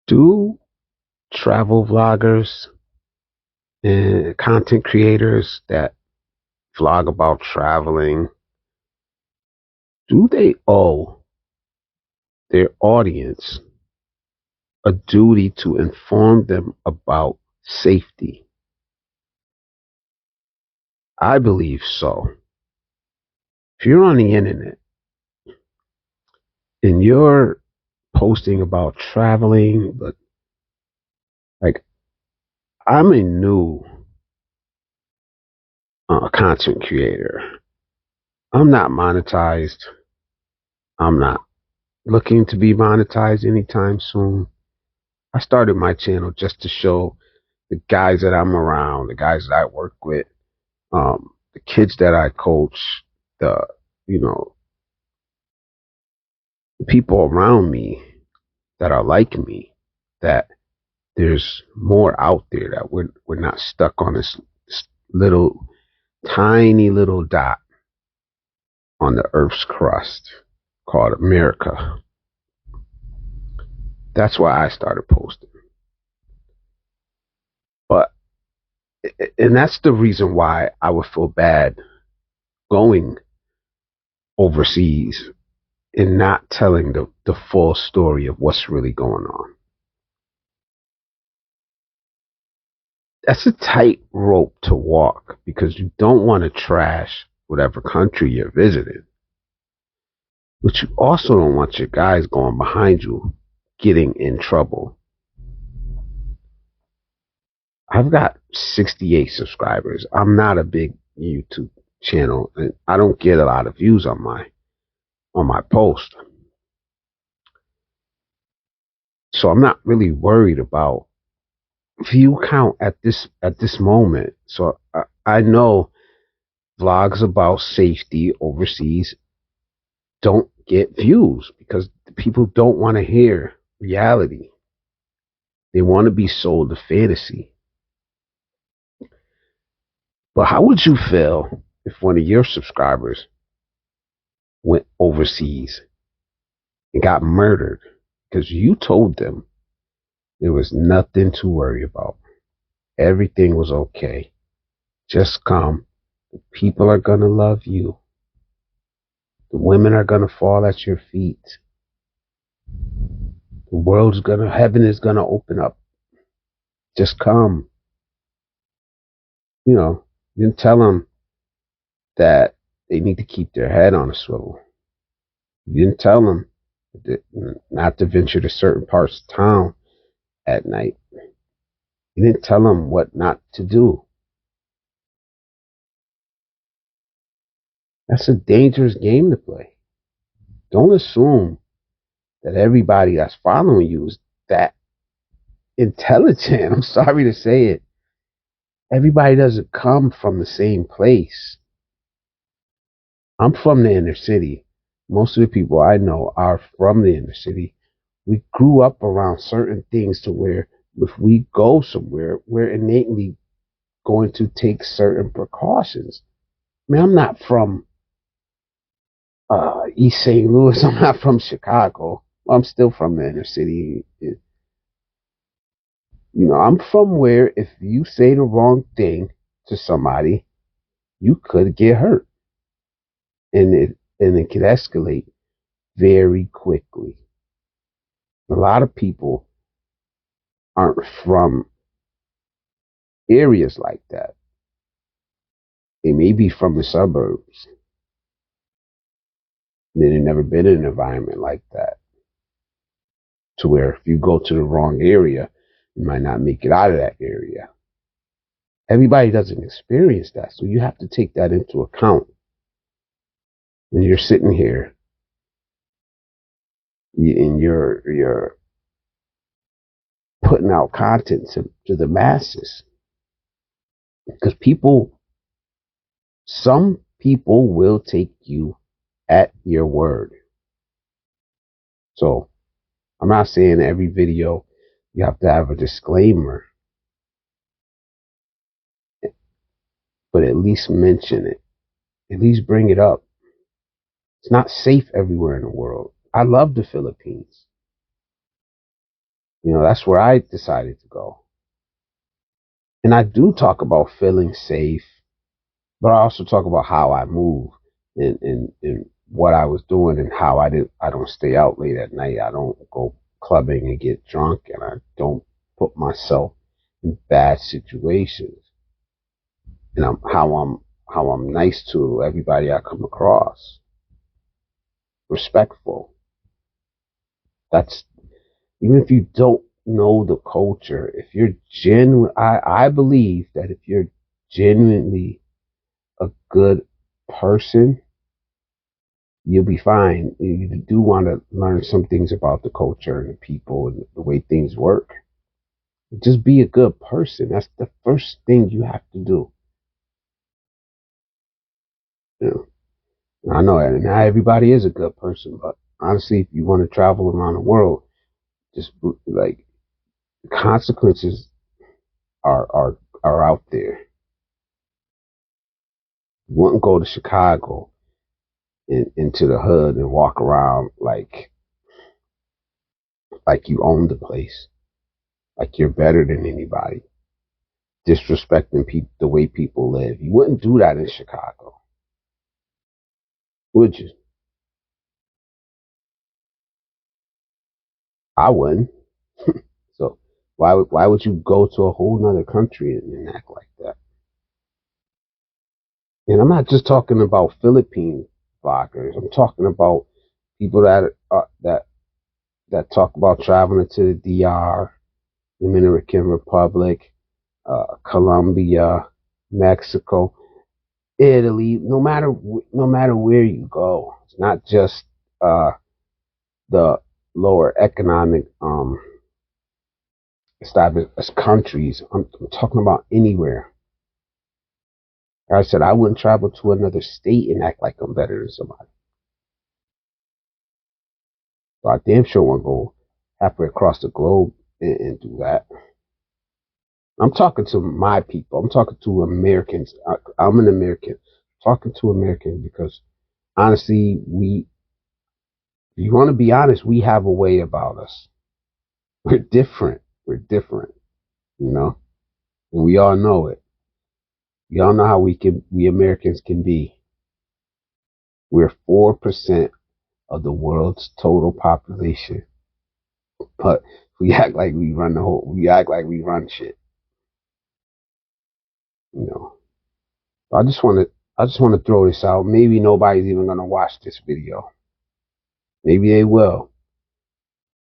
Do travel vloggers and content creators that vlog about traveling, do they owe their audience a duty to inform them about safety? I believe so. If you're on the internet and you're posting about traveling, but like I'm a new content creator, I'm not monetized. I'm not looking to be monetized anytime soon. I started my channel just to show the guys that I'm around, the guys that I work with, the kids that I coach, the you know the people around me that are like me, that there's more out there, that we're not stuck on this little tiny little dot on the Earth's crust called America. That's why I started posting. But and that's the reason why I would feel bad going overseas and not telling the full story of what's really going on. That's a tight rope to walk because you don't want to trash whatever country you're visiting, but you also don't want your guys going behind you getting in trouble. I've got 68 subscribers. I'm not a big YouTube channel and I don't get a lot of views on my post. So I'm not really worried about view count at this moment. So I know vlogs about safety overseas don't get views because people don't want to hear reality. They want to be sold a fantasy. But how would you feel if one of your subscribers went overseas and got murdered because you told them there was nothing to worry about? Everything was okay. Just come. The people are going to love you. The women are going to fall at your feet. Heaven is going to open up. Just come. You know, you can tell them that they need to keep their head on a swivel. You didn't tell them not to venture to certain parts of town at night. You didn't tell them what not to do. That's a dangerous game to play. Don't assume that everybody that's following you is that intelligent. I'm sorry to say it. Everybody doesn't come from the same place. I'm from the inner city. Most of the people I know are from the inner city. We grew up around certain things to where if we go somewhere, we're innately going to take certain precautions. I mean, I'm not from East St. Louis. I'm not from Chicago. I'm still from the inner city. I'm from where if you say the wrong thing to somebody, you could get hurt, and it could escalate very quickly. A lot of people aren't from areas like that. They may be from the suburbs. They've never been in an environment like that. To where if you go to the wrong area, you might not make it out of that area. Everybody doesn't experience that. So you have to take that into account when you're sitting here and you're putting out content to the masses. Because some people will take you at your word. So I'm not saying every video you have to have a disclaimer, but at least mention it. At least bring it up. It's not safe everywhere in the world. I love the Philippines. That's where I decided to go. And I do talk about feeling safe, but I also talk about how I move and what I was doing and how I don't stay out late at night. I don't go clubbing and get drunk, and I don't put myself in bad situations. And how I'm nice to everybody I come across. Respectful. That's even if you don't know the culture, if you're genuine, I believe that if you're genuinely a good person, you'll be fine. You do want to learn some things about the culture and the people and the way things work. Just be a good person. That's the first thing you have to do. You I know that not everybody is a good person, but honestly, if you want to travel around the world, just like the consequences are out there. You wouldn't go to Chicago into the hood and walk around like you own the place, like you're better than anybody, disrespecting the way people live. You wouldn't do that in Chicago, would you? I wouldn't. So why would you go to a whole nother country and act like that? And I'm not just talking about Philippine bloggers. I'm talking about people that talk about traveling to the DR, Dominican Republic, Colombia, Mexico, Italy. No matter where you go, it's not just uh, the lower economic established countries. I'm talking about anywhere. Like I said, I wouldn't travel to another state and act like I'm better than somebody. So I damn sure won't go halfway across the globe and do that. I'm talking to my people. I'm talking to Americans. I'm an American. Talking to Americans because honestly, if you want to be honest, we have a way about us. We're different. We're different, you know, and we all know it. We all know how we Americans can be. We're 4% of the world's total population, but we act like we run shit, you know. I just want to throw this out. Maybe nobody's even gonna watch this video. Maybe they will.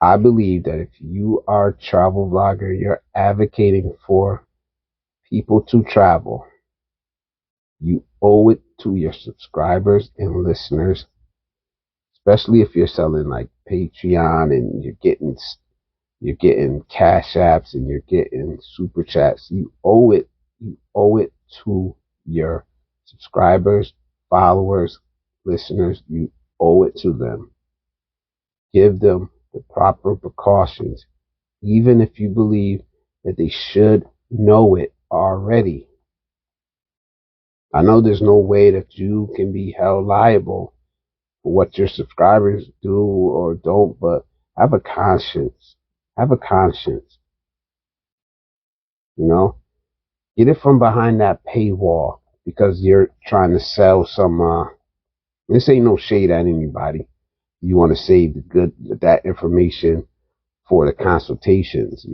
I believe that if you are a travel vlogger, you're advocating for people to travel. You owe it to your subscribers and listeners, especially if you're selling like Patreon and you're getting cash apps and you're getting super chats. You owe it to your subscribers, followers, listeners. You owe it to them. Give them the proper precautions, even if you believe that they should know it already. I know there's no way that you can be held liable for what your subscribers do or don't, but have a conscience. Have a conscience, you know? Get it from behind that paywall because you're trying to sell some, this ain't no shade at anybody. You want to save that information for the consultations,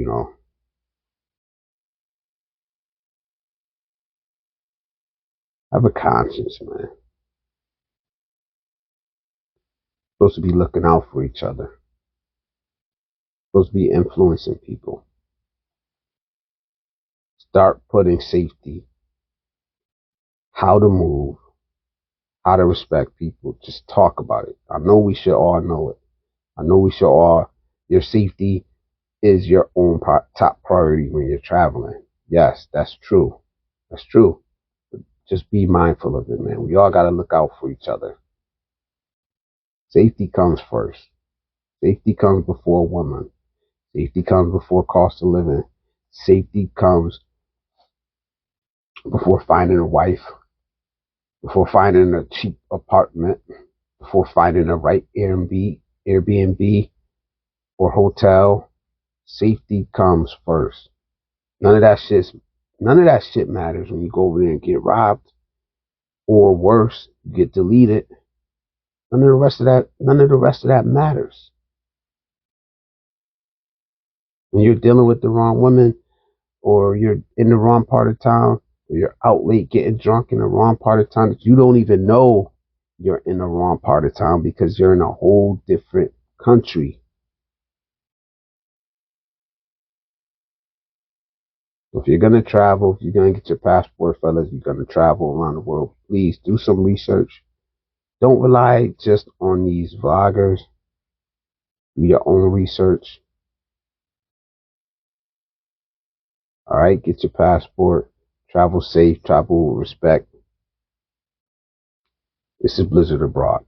Have a conscience, man. Supposed to be looking out for each other. Supposed to be influencing people. Start putting safety, how to move, how to respect people. Just talk about it. I know we should all know it. I know we should all. Your safety is your own top priority when you're traveling. Yes, that's true. That's true. But just be mindful of it, man. We all got to look out for each other. Safety comes first. Safety comes before woman. Safety comes before cost of living. Safety comes before finding a wife, before finding a cheap apartment, before finding the right Airbnb or hotel. Safety comes first. None of that shit matters when you go over there and get robbed, or worse, get deleted. None of the rest of that matters. When you're dealing with the wrong woman, or you're in the wrong part of town, or you're out late getting drunk in the wrong part of town that you don't even know you're in the wrong part of town because you're in a whole different country. So if you're going to travel, if you're going to get your passport, fellas, you're going to travel around the world, please do some research. Don't rely just on these vloggers. Do your own research. All right, get your passport. Travel safe, travel with respect. This is Blizzard Abroad.